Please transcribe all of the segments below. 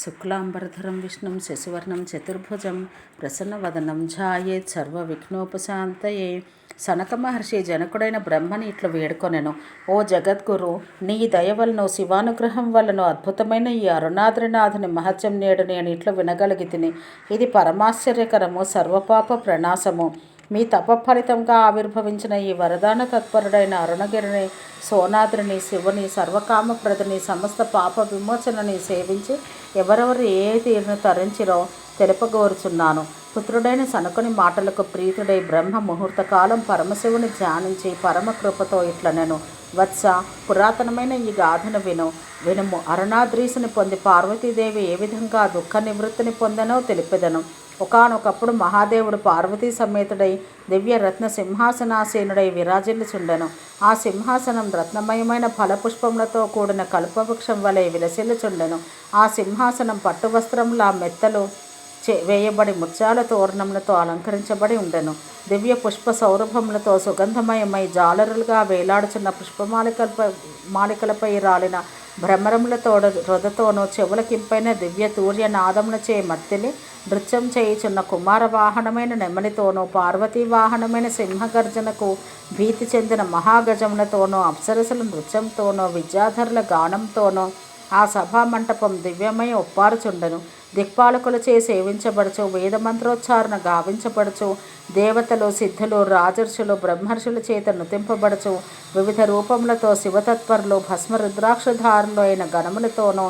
శుక్లాంబరధరం విష్ణుం శశివర్ణం చతుర్భుజం ప్రసన్నవదనం ఝాయేత్ సర్వవిఘ్నోపశాంతయే. సనక మహర్షి జనకుడైన బ్రహ్మని ఇట్లు వేడుకొనెను. ఓ జగద్గురు, నీ దయవలను శివానుగ్రహం వలను అద్భుతమైన ఈ అరుణాద్రినాథుని మహత్యం నేడు నేను ఇట్లు వినగలిగి తిని. ఇది పరమాశ్చర్యకరము, సర్వపాప ప్రణాశము. మీ తప ఫలితంగా ఆవిర్భవించిన ఈ వరదాన తత్పరుడైన అరుణగిరిని, సోనాద్రిని, శివుని, సర్వకామప్రదని, సమస్త పాప విమోచనని సేవించి ఎవరెవరు ఏ తీరును తరించిరో తెలుపగోరుచున్నాను. పుత్రుడైన సనకుని మాటలకు ప్రీతుడై బ్రహ్మ ముహూర్తకాలం పరమశివుని ధ్యానించి పరమ కృపతో ఇట్లనెను. వత్స, పురాతనమైన ఈ గాథను వినుము. అరుణాద్రీసుని పొంది పార్వతీదేవి ఏ విధంగా దుఃఖ నివృత్తిని పొందనో తెలిపెదను. ఒకానొకప్పుడు మహాదేవుడు పార్వతీ సమేతుడై దివ్య రత్న సింహాసనాసీనుడై విరాజిల్లుచుండెను. ఆ సింహాసనం రత్నమయమైన ఫలపుష్పములతో కూడిన కల్పవృక్షం వలె విలసిల్లుచుండెను. ఆ సింహాసనం పట్టువస్త్రముల మెత్తలు వేయబడి ముత్యాల తోరణములతో అలంకరించబడి ఉండెను. దివ్య పుష్ప సౌరభములతో సుగంధమయమై జాలరులుగా వేలాడుచున్న మాలికలపై రాలిన భ్రమరములతో రొదతోనూ చెవులకింపైన దివ్య తూర్య నాదములచే మత్తిలి నృత్యం చేయుచున్న కుమార వాహనమైన నెమలితోనూ, పార్వతీ వాహనమైన సింహగర్జనకు భీతి చెందిన మహాగజములతోనూ, అప్సరసుల నృత్యంతోనూ, విద్యాధరుల గానంతోనూ ఆ సభామంటపం దివ్యమయ ఒప్పారుచుండెను. దిక్పాలకులచే సేవించబడుచు, వేదమంత్రోచ్చారణ గావించబడుచు, దేవతలు, సిద్ధులు, రాజర్షులు, బ్రహ్మర్షుల చేత నృతింపబడుచు, వివిధ రూపములతో శివతత్పరులు, భస్మరుద్రాక్షధారులు అయిన గణములతోనూ,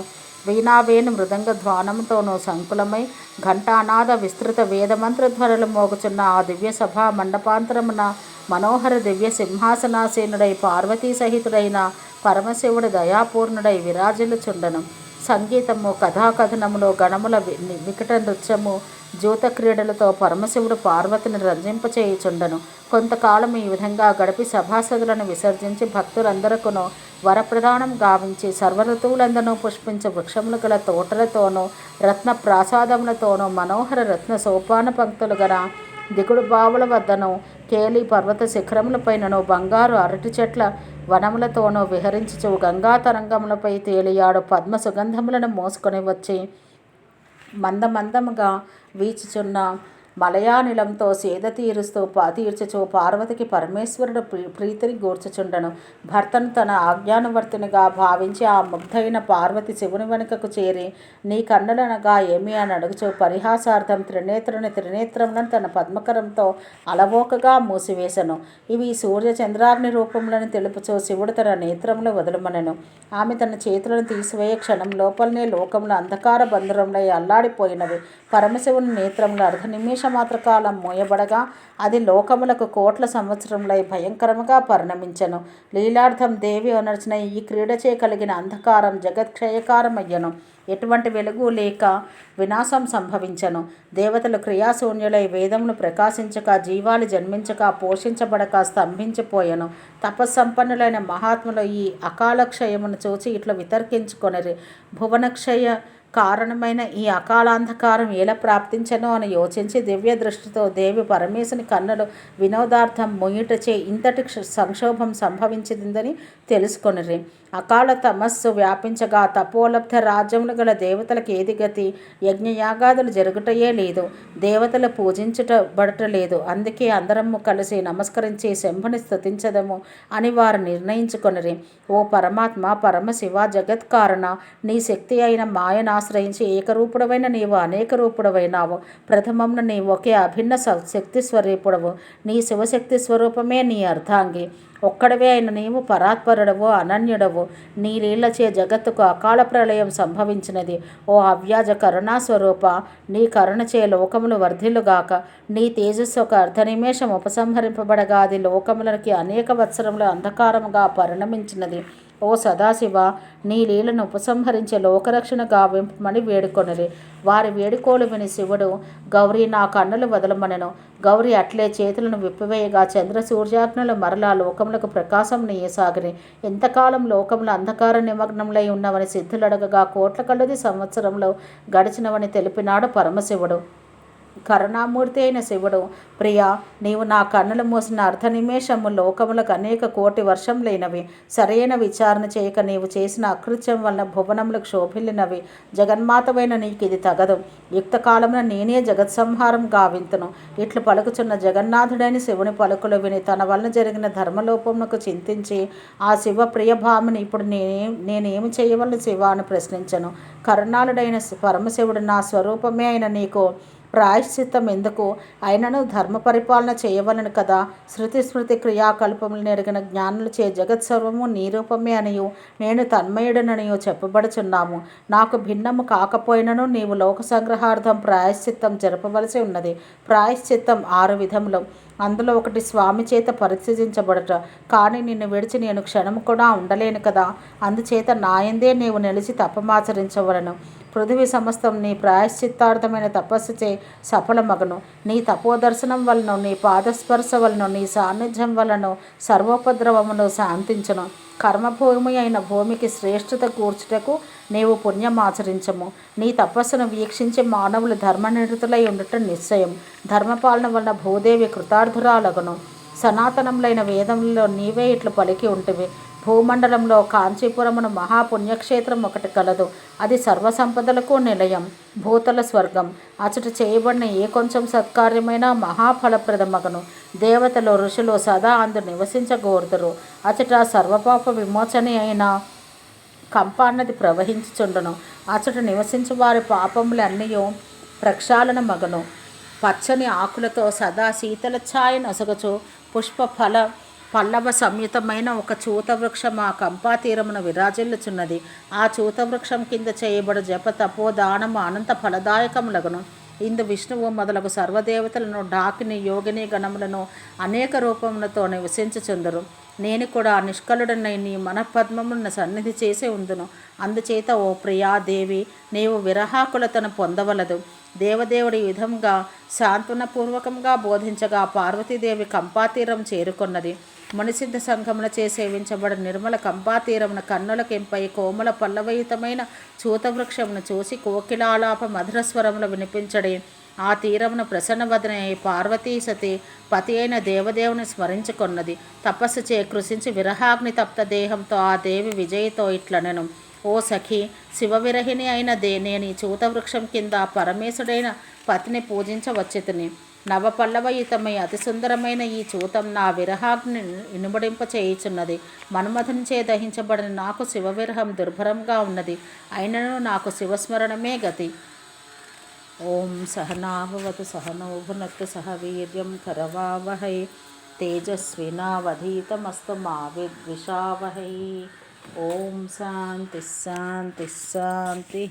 వీణావేణు మృదంగ ధ్వానముతోనూ సంకులమై ఘంటానాద విస్తృత వేదమంత్రధ్వనులు మోగుచున్న ఆ దివ్య సభా మండపాంతరమున మనోహర దివ్య సింహాసనాసీనుడై పార్వతీ సహితుడైన పరమశివుడు దయాపూర్ణుడై విరాజిల్లుచుండెను. సంగీతము, కథాకథనములు, గణముల వికట నృత్యము, జూత క్రీడలతో పరమశివుడు పార్వతిని రంజింపచేయుచుండెను. కొంతకాలం ఈ విధంగా గడిపి సభాసదులను విసర్జించి భక్తులందరకును వరప్రదానం గావించి సర్వఋతువులందరూ పుష్పించే వృక్షములు గల తోటలతోనూ, రత్న ప్రాసాదములతోనూ, మనోహర రత్న సోపాన పంక్తులు గల దిగుడు బావుల వద్దను, కేలి పర్వత శిఖరములపైనను, బంగారు అరటి చెట్ల వనములతోనూ విహరించుచు గంగా తరంగములపై తేలియాడు పద్మ సుగంధములను మోసుకొని వచ్చి మందమందముగా వీచుచున్న మలయానిలంతో సేద తీర్చుచు పార్వతికి పరమేశ్వరుడు ప్రీతిని గూర్చుచుండెను. భర్తను తన ఆజ్ఞానువర్తినిగా భావించి ఆ ముగ్ధైన పార్వతి శివుని వెనుకకు చేరి, నీ కన్నులనగా ఏమి అని అడుగుచు పరిహాసార్థం త్రినేత్రములను తన పద్మకరంతో అలవోకగా మూసివేశను. ఇవి సూర్య చంద్రాగ్ని రూపములను తెలుపుచు శివుడు తన నేత్రములు వదులుమనెను. ఆమె తన చేతులను తీసివేయ క్షణం లోపలనే లోకములు అంధకార బంధురములై అల్లాడిపోయినవి. పరమశివుని నేత్రములు అర్ధనిమేషమాత్రకాలం మూయబడగా అది లోకములకు కోట్ల సంవత్సరములై భయంకరముగా పరిణమించెను. లీలార్థం దేవి అనర్చిన ఈ క్రీడచే కలిగిన అంధకారం జగత్క్షయకారమయ్యను. ఎటువంటి వెలుగు లేక వినాశం సంభవించను. దేవతలు క్రియాశూన్యులై వేదములు ప్రకాశించక, జీవాలు జన్మించక, పోషించబడక స్తంభించిపోయెను. తపస్సంపన్నులైన మహాత్ములు ఈ అకాలక్షయమును చూచి ఇట్లు వితర్కించుకొనిరి. భువనక్షయ కారణమైన ఈ అకాలాంధకారం ఎలా ప్రాప్తించనో అని యోచించి దివ్య దృష్టితో దేవి పరమేశుని కన్నులు వినోదార్థం ముయ్యుటచే ఇంతటి సంక్షోభం సంభవించిందని తెలుసుకొనిరి. అకాల తమస్సు వ్యాపించగా తపోలబ్ధ రాజ్యములు గల దేవతలకు ఏది గతి? యజ్ఞయాగాదులు జరుగుటయే లేదు, దేవతలు పూజించుటబడటలేదు. అందుకే అందరము కలిసి నమస్కరించి శంభుని స్తుతించదము అని వారు నిర్ణయించుకొనిరి. ఓ పరమాత్మ, పరమశివ, జగత్కారణ, నీ శక్తి అయిన మాయనాశ్రయించి ఏకరూపుడవైన నీవు అనేక రూపుడవైనావు. ప్రథమమున నీవు ఒకే అభిన్న శక్తి స్వరూపుడవు. నీ శివశక్తి స్వరూపమే నీ అర్ధాంగి. ఒక్కడవే అయిన నీవు పరాత్పరుడవు, అనన్యుడవు. నీ లీలచే జగత్తుకు అకాల ప్రళయం సంభవించినది. ఓ అవ్యాజ కరుణాస్వరూప, నీ కరుణచే లోకములు వర్ధిల్లుగాక. నీ తేజస్సు ఒక అర్ధనిమేషం ఉపసంహరింపబడగా అది లోకములకి అనేక వత్సరముల అంధకారముగా పరిణమించినది. ఓ సదాశివ, నీ లీలను ఉపసంహరించే లోకరక్షణ గావింపమని వేడుకొనిరి. వారి వేడుకోలు విని శివుడు, గౌరీ, నా కన్నులు వదలమనెను. గౌరీ అట్లే చేతులను విప్పివేయగా చంద్ర సూర్యాగ్నులు మరలా లోకములకు ప్రకాశం నీయసాగిరి. ఎంతకాలం లోకములు అంధకార నిమగ్నములై ఉన్నవని సిద్ధులడగగా కోట్ల కొలది సంవత్సరంలో గడిచినవని తెలిపినాడు పరమశివుడు. కరుణామూర్తి అయిన శివుడు, ప్రియా, నీవు నా కన్నులు మూసిన అర్ధనిమేషము లోకములకు అనేక కోటి వర్షం లేనవి. సరైన విచారణ చేయక నీవు చేసిన అకృత్యం వలన భువనములకు శోభిల్లినవి. జగన్మాతవైన నీకు ఇది తగదు. యుక్తకాలమున నేనే జగత్సంహారం గావింతును. ఇట్లు పలుకుచున్న జగన్నాథుడైన శివుని పలుకులు విని తన వలన జరిగిన ధర్మలోపమునకు చింతించి ఆ శివ ప్రియభామిని ఇప్పుడు నేనేమి చేయవలను శివ అని ప్రశ్నించను. కరుణాళుడైన పరమశివుడు, నా స్వరూపమే అయిన నీకు ప్రాయశ్చిత్తం ఎందుకు? అయినను ధర్మ పరిపాలన చేయవలను కదా. శృతి స్మృతి క్రియాకల్పములు ఎరిగిన జ్ఞానులు చే జగత్సర్వము నీరూపమే అనియు నేను తన్మయుడననియు చెప్పబడుచున్నాము. నాకు భిన్నము కాకపోయినను నీవు లోక సంగ్రహార్థం ప్రాయశ్చిత్తం జరపవలసి ఉన్నది. ప్రాయశ్చిత్తం 6 విధములు. అందులో ఒకటి స్వామి చేత పరిత్యజించబడట. కానీ నిన్ను విడిచి నేను క్షణము కూడా ఉండలేను కదా. అందుచేత నాయందే నీవు నిలిచి తపమాచరించవలను. పృథివీ సమస్తం నీ ప్రాయశ్చిత్తార్థమైన తపస్సుచే సఫలమగను. నీ తపోదర్శనం వలన, నీ పాదస్పర్శ వలన, నీ సాన్నిధ్యం వలన సర్వోపద్రవమును శాంతించును. కర్మభూమి అయిన భూమికి శ్రేష్ఠత కూర్చుటకు నీవు పుణ్యమాచరించము. నీ తపస్సును వీక్షించి మానవులు ధర్మనిరతులై ఉండటం నిశ్చయం. ధర్మపాలన వలన భూదేవి కృతార్థురాలగును. సనాతనములైన వేదములలో నీవే ఇట్లు పలికి ఉంటివి. భూమండలంలో కాంచీపురమును మహాపుణ్యక్షేత్రం ఒకటి కలదు. అది సర్వసంపదలకు నిలయం, భూతల స్వర్గం. అచట చేయబడిన ఏ కొంచెం సత్కార్యమైనా మహాఫలప్రదమగను. దేవతలు ఋషులు సదా అందు నివసించగోరుదురు. అచట సర్వపాప విమోచని అయిన కంపానది ప్రవహించుచుండును. అచట నివసించు వారి పాపములన్నీ ప్రక్షాళన మగను. పచ్చని ఆకులతో సదా శీతల ఛాయ నొసగచు పుష్ప పల్లవ సంయుతమైన ఒక చూతవృక్షం ఆ కంపా తీరమున విరాజిల్లుచున్నది. ఆ చూతవృక్షం కింద చేయబడు జప తపో దానము అనంత ఫలదాయకములగును. ఇందు విష్ణువు మొదలగు సర్వదేవతలను, డాకిని, యోగిని గణములను అనేక రూపములతో నివసించుచుందరు. నేను కూడా నిష్కలుడనై నీ మనపద్మములను సన్నిధి చేసి ఉందును. అందుచేత ఓ ప్రియాదేవి, నీవు విరహాకులతను పొందవలదు. దేవదేవుడి విధంగా సాంత్వనపూర్వకంగా బోధించగా పార్వతీదేవి కంపాతీరం చేరుకొన్నది. మునిసిద్ధ సంఘములచే సేవించబడిన నిర్మల కంపాతీరమున కన్నుల కెంపై కోమల పల్లవయుతమైన చూతవృక్షమును చూసి కోకిలాలాప మధురస్వరములు వినిపించడే ఆ తీరమున ప్రసన్నవదన పార్వతీ సతి పతి అయిన దేవదేవుని స్మరించుకొన్నది. తపస్సు చే కృషించి విరహాగ్ని తప్త దేహంతో ఆ దేవి విజయితో ఇట్లనెను. ఓ సఖి, శివవిరహిణి అయిన నేను ఈ చూతవృక్షం కింద పరమేశుడైన పతిని పూజించవచ్చుతిని. నవపల్లవయుతమై అతి సుందరమైన ఈ చూతం నా విరహాగ్ని ఇనుమడింప చేయుచున్నది. మన్మథునిచే దహించబడిన నాకు శివవిరహం దుర్భరంగా ఉన్నది. అయినను నాకు శివస్మరణమే గతి. ఓం సహనాభవతు సహనౌ భునక్తు సహ వీర్యం కరవావహై తేజస్వినావధీతమస్తు మా విద్విషావహై. ఓం శాంతి శాంతి శాంతి.